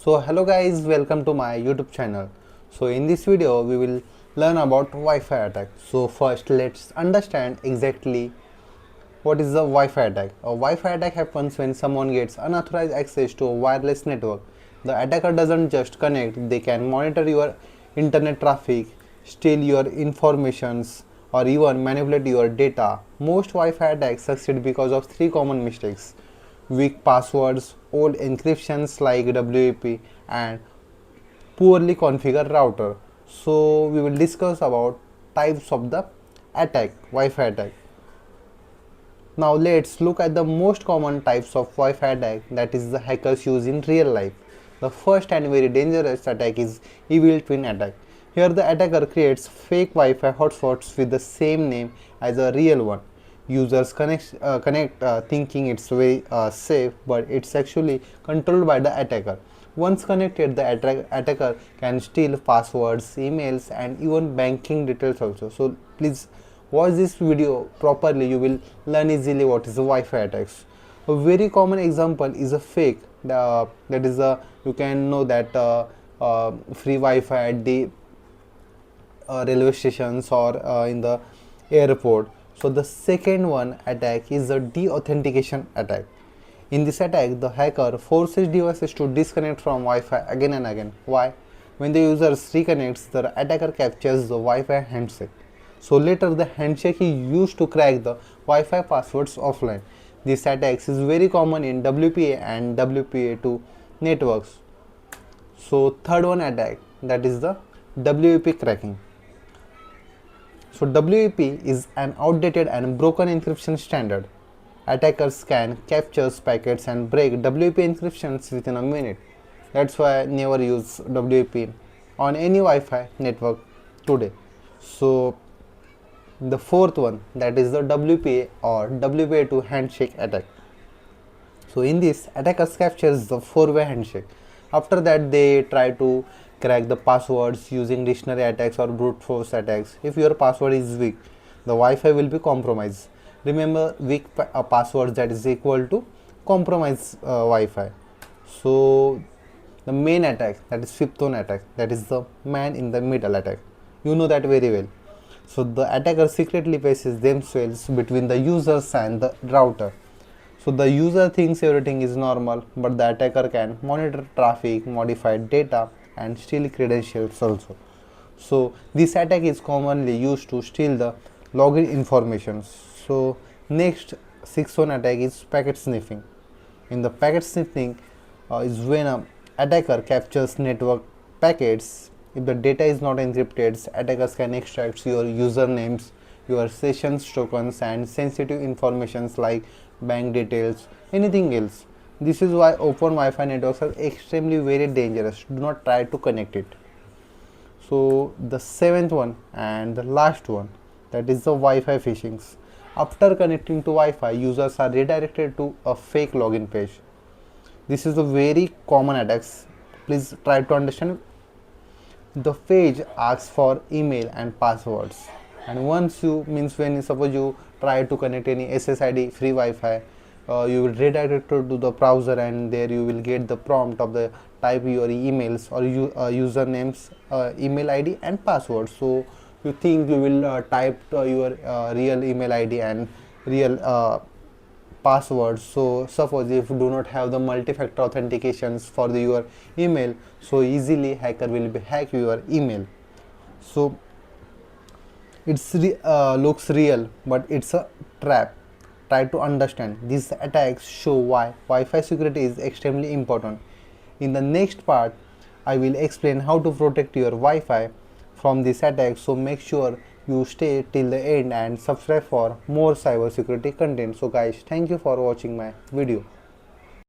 So hello guys, welcome to my YouTube channel. So in this video we will learn about Wi-Fi attack. So first let's understand exactly what is a Wi-Fi attack. A Wi-Fi attack happens when someone gets unauthorized access to a wireless network. The attacker doesn't just connect, they can monitor your internet traffic, steal your informations, or even manipulate your data. Most Wi-Fi attacks succeed because of three common mistakes: weak passwords, old encryptions like WEP, and poorly configured router. So we will discuss about types of the attack, Wi-Fi attack. Now let's look at the most common types of Wi-Fi attack that is the hackers use in real life. The first and very dangerous attack is evil twin attack. Here the attacker creates fake Wi-Fi hotspots with the same name as a real one. Users connect thinking it's very safe, but it's actually controlled by the attacker. Once connected, the attacker can steal passwords, emails, and even banking details also. So please watch this video properly. You will learn easily what is the Wi-Fi attacks. A very common example is a fake. That is a you can know that free Wi-Fi at the railway stations or in the airport. So the second one attack is the deauthentication attack. In this attack, the hacker forces devices to disconnect from Wi-Fi again and again. Why? When the user reconnects, the attacker captures the Wi-Fi handshake. So later the handshake is used to crack the Wi-Fi passwords offline. This attack is very common in WPA and WPA2 networks. So third one attack, that is the WEP cracking. So WEP is an outdated and broken encryption standard. Attackers can capture packets and break WEP encryptions within a minute. That's why I never use WEP on any Wi-Fi network today. So the fourth one, that is the WPA or WPA2 handshake attack. So in this, attackers captures the four-way handshake. After that, they try to crack the passwords using dictionary attacks or brute force attacks. If your password is weak, the Wi-Fi will be compromised. Remember, weak passwords that is equal to compromised Wi-Fi. So the main attack, that is fifth one attack, that is the man in the middle attack. You know that very well. So the attacker secretly places themselves between the users and the router. So the user thinks everything is normal, but the attacker can monitor traffic, modify data, and steal credentials also. So this attack is commonly used to steal the login information. So next sixth one attack is packet sniffing. In the packet sniffing is when an attacker captures network packets. If the data is not encrypted, attackers can extract your usernames, your sessions tokens, and sensitive informations like bank details, anything else. This is why open Wi-Fi networks are extremely very dangerous. Do not try to connect it. So the seventh one and the last one, that is the Wi-Fi phishings. After connecting to Wi-Fi, users are redirected to a fake login page. This is a very common attacks. Please try to understand. The page asks for email and passwords, and once you means when suppose you try to connect any SSID free Wi-Fi, you will redirect to the browser, and there you will get the prompt of the type your emails or usernames, email ID and password. So you think you will type your real email ID and real password. So suppose if you do not have the multi-factor authentications for your email, so easily hacker will be hack your email. So it's looks real, but it's a trap. Try to understand. These attacks show why Wi-Fi security is extremely important. In the next part, I will explain how to protect your Wi-Fi from this attack. So make sure you stay till the end and subscribe for more cybersecurity content. So guys, thank you for watching my video.